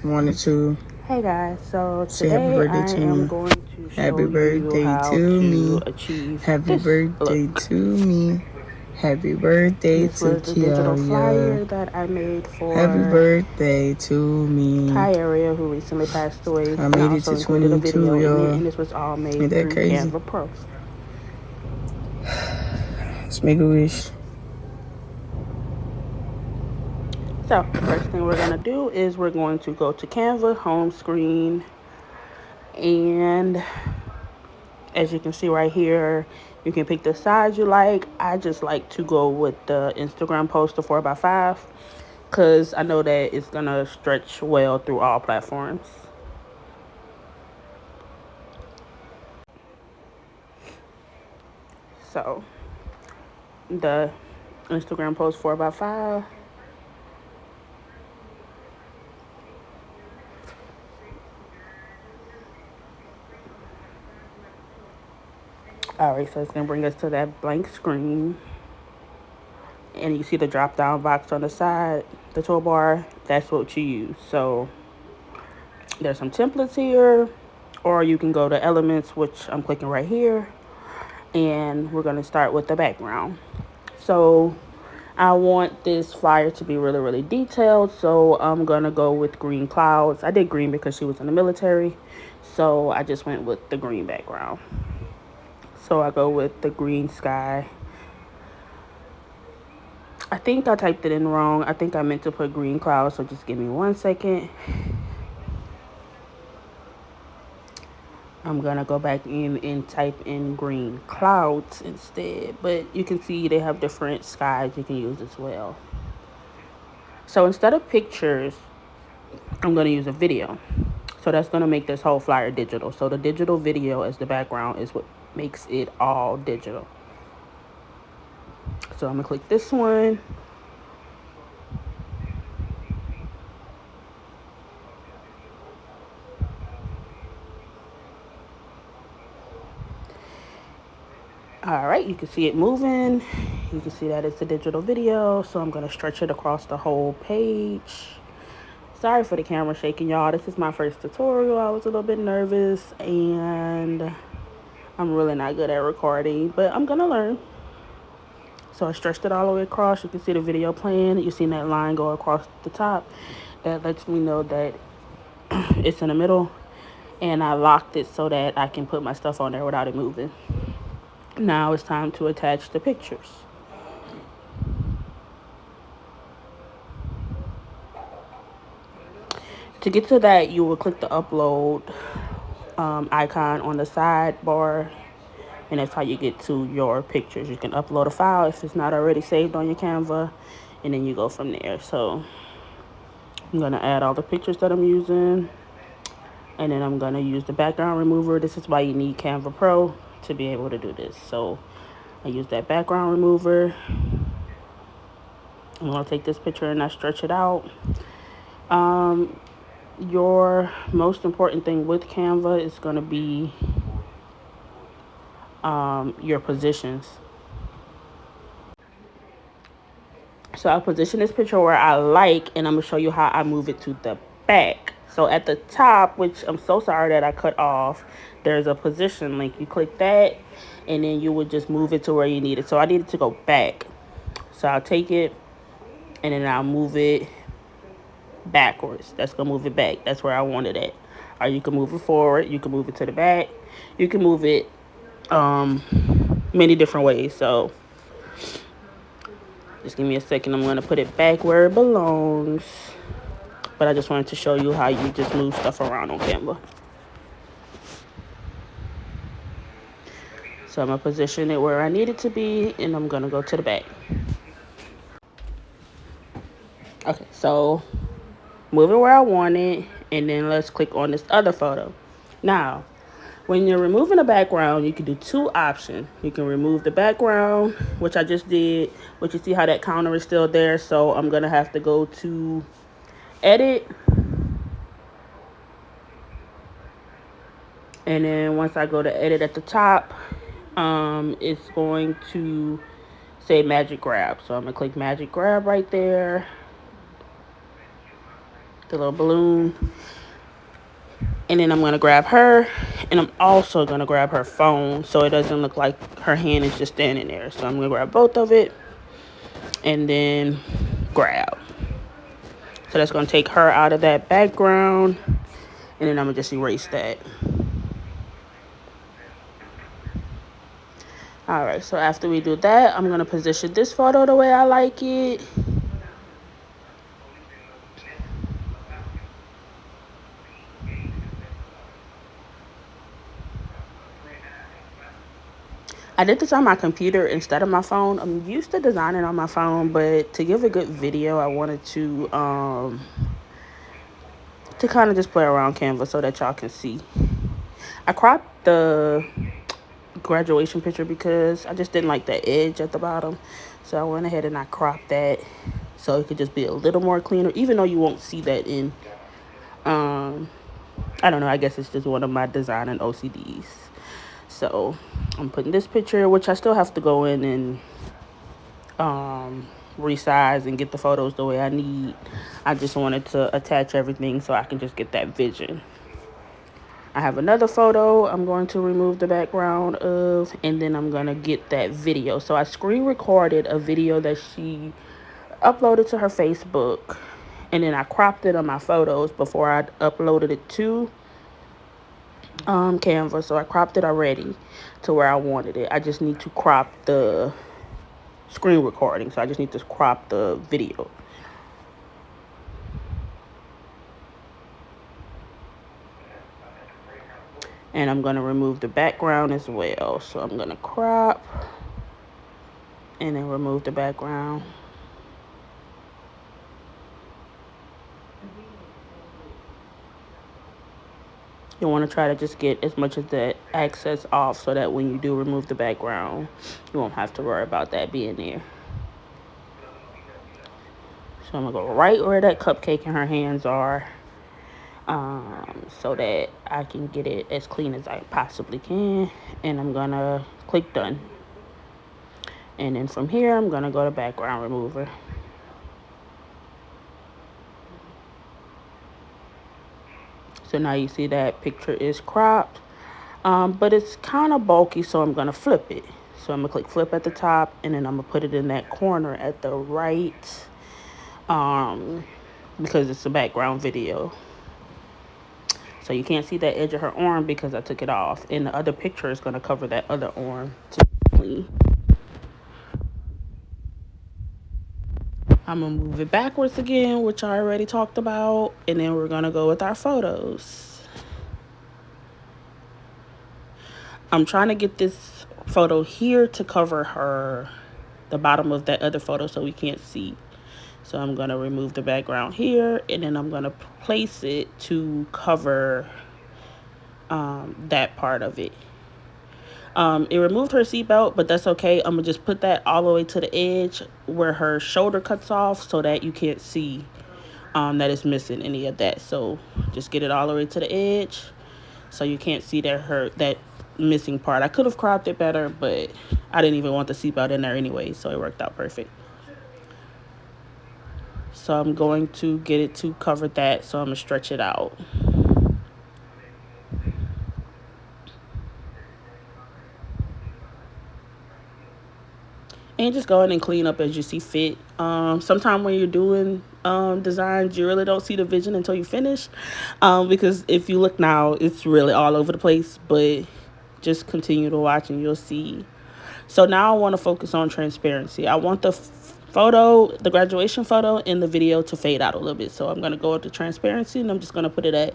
wanted to Hey guys, so say happy today birthday I to am me. going to show Happy you birthday how to me. to achieve Happy this birthday look. to me. Happy birthday This to was the digital Kiaria. flyer that I made Happy for birthday to me. Ty Area, who recently passed away, I and I made it also to included a 22, video in it, y'all. and this was all Ain't made that through crazy? Canva Pro. Let's make a wish. So, first thing we're going to do is we're going to go to Canva, home screen, and as you can see right here, you can pick the size you like. I just like to go with the Instagram poster 4x5 because I know that it's going to stretch well through all platforms. So, the Instagram post 4x5. Alright, so it's going to bring us to that blank screen. And you see the drop down box on the side, the toolbar. That's what you use. So, there's some templates here, or you can go to elements, which I'm clicking right here. And we're going to start with the background. So I want this flyer to be really, really detailed. So I'm going to go with green clouds. I did green because she was in the military. So I just went with the green background. So I go with the green sky. I think I typed it in wrong. I think I meant to put green clouds. So just give me 1 second. I'm going to go back in and type in green clouds instead. But you can see they have different skies you can use as well. So instead of pictures, I'm going to use a video. So that's going to make this whole flyer digital. So the digital video as the background is what makes it all digital. So I'm going to click this one. All right, you can see it moving. You can see that it's a digital video. So I'm going to stretch it across the whole page. Sorry for the camera shaking, y'all. This is my first tutorial. I was a little bit nervous and I'm really not good at recording, but I'm going to learn. So I stretched it all the way across. You can see the video playing. You see that line go across the top. That lets me know that it's in the middle. And I locked it so that I can put my stuff on there without it moving. Now it's time to attach the pictures. To get to that, you will click the upload icon on the sidebar. And that's how you get to your pictures. You can upload a file if it's not already saved on your Canva. And then you go from there. So I'm going to add all the pictures that I'm using. And then I'm going to use the background remover. This is why you need Canva Pro to be able to do this. So I use that background remover. I'm going to take this picture and I stretch it out. Your most important thing with Canva is going to be your positions. So I'll position this picture where I like, and I'm going to show you how I move it to the back. So at the top, which I'm so sorry that I cut off, there's a position link. You click that, and then you would just move it to where you need it. So I need it to go back. So I'll take it, and then I'll move it backwards. That's going to move it back. That's where I want it at. Or you can move it forward. You can move it to the back. You can move it many different ways. So just give me a second. I'm going to put it back where it belongs. But I just wanted to show you how you just move stuff around on Canva. So I'm going to position it where I need it to be, and I'm going to go to the back. Okay, so move it where I want it, and then let's click on this other photo. Now, when you're removing the background, you can do two options. You can remove the background, which I just did, but you see how that counter is still there. So I'm going to have to go to edit. And then once I go to edit at the top, it's going to say magic grab. So I'm going to click magic grab right there. the little balloon. And then I'm going to grab her, and I'm also going to grab her phone so it doesn't look like her hand is just standing there. So I'm going to grab both of it and then grab. So that's going to take her out of that background, and then I'm going to just erase that. All right, so after we do that, I'm going to position this photo the way I like it. I did this on my computer instead of my phone. I'm used to designing on my phone, but to give a good video, I wanted to kind of just play around Canva so that y'all can see. I cropped the graduation picture because I just didn't like the edge at the bottom. So I went ahead and I cropped that so it could just be a little more cleaner, even though you won't see that in, I don't know, I guess it's just one of my design and OCDs. So I'm putting this picture, which I still have to go in and resize and get the photos the way I need. I just wanted to attach everything so I can just get that vision. I have another photo I'm going to remove the background of, and then I'm going to get that video. So I screen recorded a video that she uploaded to her Facebook, and then I cropped it on my photos before I uploaded it to Canva. So I cropped it already to where I wanted it. I just need to crop the screen recording, so I just need to crop the video. And I'm going to remove the background as well. So I'm going to crop and then remove the background. You want to try to just get as much of that excess off so that when you do remove the background, you won't have to worry about that being there. So I'm going to go right where that cupcake in her hands are, so that I can get it as clean as I possibly can. And I'm going to click done. And then from here, I'm going to go to background remover. So now you see that picture is cropped, but it's kind of bulky, so I'm going to flip it. So I'm going to click flip at the top, and then I'm going to put it in that corner at the right, because it's a background video. So you can't see that edge of her arm because I took it off, and the other picture is going to cover that other arm to be clean. I'm going to move it backwards again, which I already talked about, and then we're going to go with our photos. I'm trying to get this photo here to cover the bottom of that other photo so we can't see. So I'm going to remove the background here, and then I'm going to place it to cover that part of it. It removed her seatbelt, but that's okay. I'm going to just put that all the way to the edge where her shoulder cuts off so that you can't see that it's missing any of that. So just get it all the way to the edge so you can't see that missing part. I could have cropped it better, but I didn't even want the seatbelt in there anyway, so it worked out perfect. So I'm going to get it to cover that, so I'm going to stretch it out. And just go in and clean up as you see fit. Sometimes when you're doing designs, you really don't see the vision until you finish, because if you look now, it's really all over the place, but just continue to watch and you'll see. So now I want to focus on transparency. I want the graduation photo and the video to fade out a little bit. So I'm going to go to transparency, and I'm just going to put it at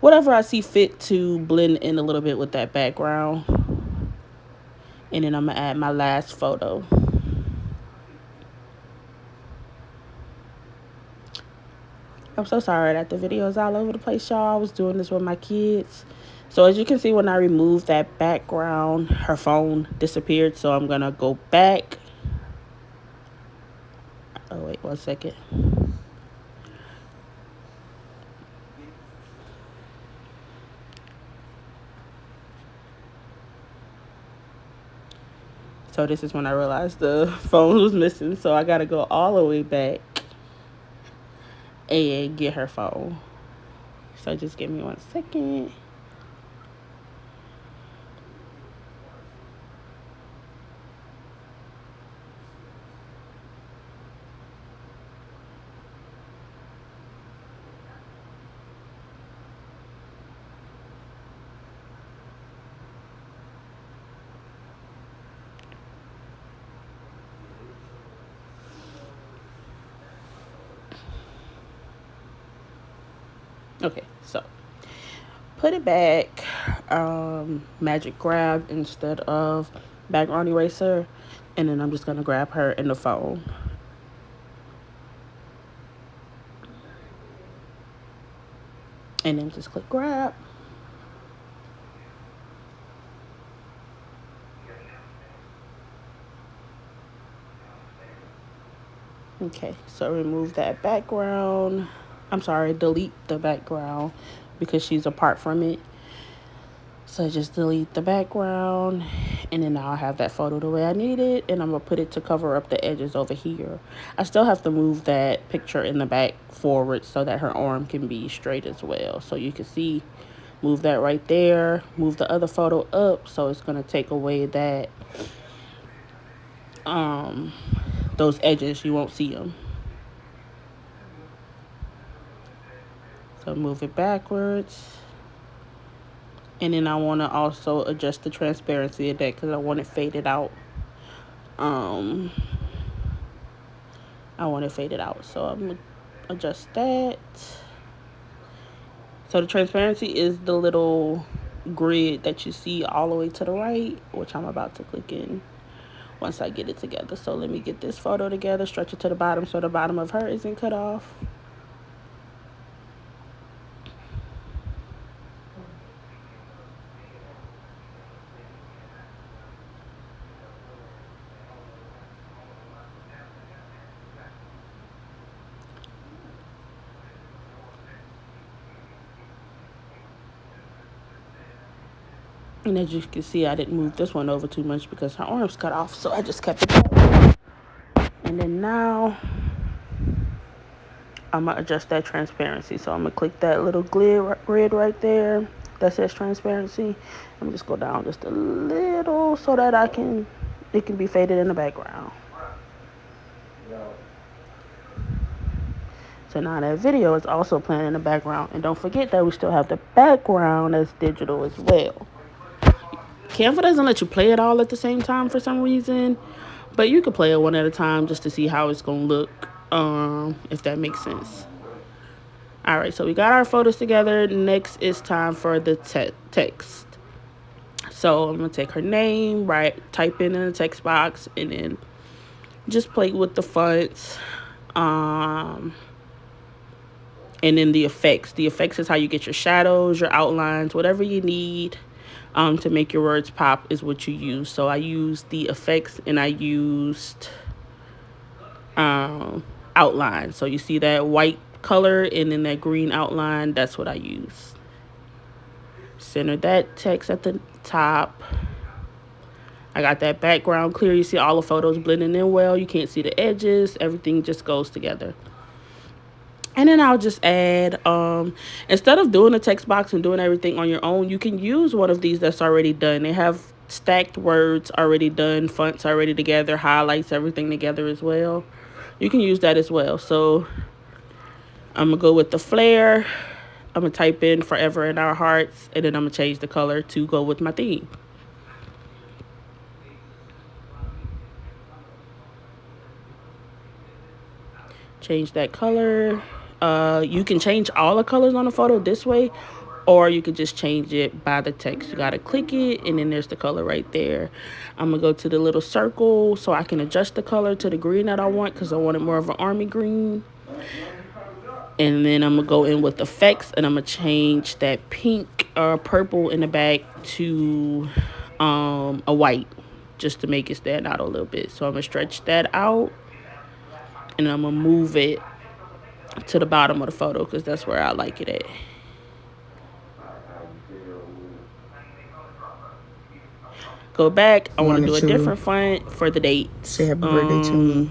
whatever I see fit to blend in a little bit with that background. And then I'm going to add my last photo. I'm so sorry that the video is all over the place, y'all. I was doing this with my kids. So as you can see, when I removed that background, her phone disappeared. So I'm going to go back. Oh, wait 1 second. So this is when I realized the phone was missing. So I got to go all the way back and get her phone. So just give me 1 second. Okay, so put it back. Magic grab instead of background eraser, and then I'm just gonna grab her in the phone. And then just click grab. Okay, so remove that background. I'm sorry, delete the background because she's apart from it. So just delete the background, and then I'll have that photo the way I need it, and I'm gonna put it to cover up the edges over here. I still have to move that picture in the back forward so that her arm can be straight as well. So you can see, move that right there, move the other photo up, so it's gonna take away that those edges, you won't see them. So move it backwards. And then I want to also adjust the transparency of that because I want it faded out. I want it faded out. So I'm going to adjust that. So the transparency is the little grid that you see all the way to the right, which I'm about to click in once I get it together. So let me get this photo together, stretch it to the bottom so the bottom of her isn't cut off. And as you can see, I didn't move this one over too much because her arm's cut off, so I just kept it there. And then now I'm going to adjust that transparency. So I'm going to click that little grid right there that says transparency. I'm just go down just a little so that it can be faded in the background. So now that video is also playing in the background. And don't forget that we still have the background that's digital as well. Canva doesn't let you play it all at the same time for some reason, but you can play it one at a time just to see how it's going to look, if that makes sense. All right, so we got our photos together. Next, it's time for the text. So I'm going to take her name, type in the text box, and then just play with the fonts. And then the effects. The effects is how you get your shadows, your outlines, whatever you need. To make your words pop is what you use. So I used the effects and I used outline. So you see that white color and then that green outline, that's what I use. Center that text at the top. I got that background clear. You see all the photos blending in well. You can't see the edges. Everything just goes together. And then I'll just add, instead of doing the text box and doing everything on your own, you can use one of these that's already done. They have stacked words already done, fonts already together, highlights, everything together as well. You can use that as well. So I'm going to go with the flare. I'm going to type in Forever in Our Hearts, and then I'm going to change the color to go with my theme. Change that color. You can change all the colors on the photo this way, or you can just change it by the text. You got to click it, and then there's the color right there. I'm going to go to the little circle so I can adjust the color to the green that I want because I want it more of an army green. And then I'm going to go in with effects, and I'm going to change that pink or purple in the back to a white just to make it stand out a little bit. So I'm going to stretch that out, and I'm going to move it to the bottom of the photo because that's where I like it at. Go back. I want to do a different font for the date. Say happy birthday to me.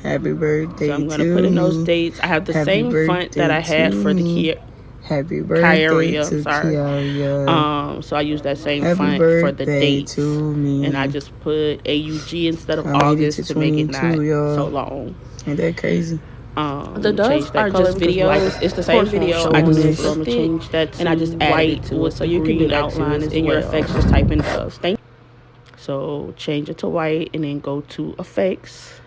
Happy birthday So I'm going to to put in those me. dates. I have the Happy same font that I birthday had to for the me. Happy birthday Kiaria, to Kiaria. so I use that same Happy font for the birthday dates. to me. And I just put AUG instead of I made it to August to make it not 22, y'all. so long. Ain't that crazy? The doves are just videos. It's the same video. I just flipped it, change that to, and I just added it to it. So you can do that too. In your effects, just type in doves. So change it to white and then go to effects.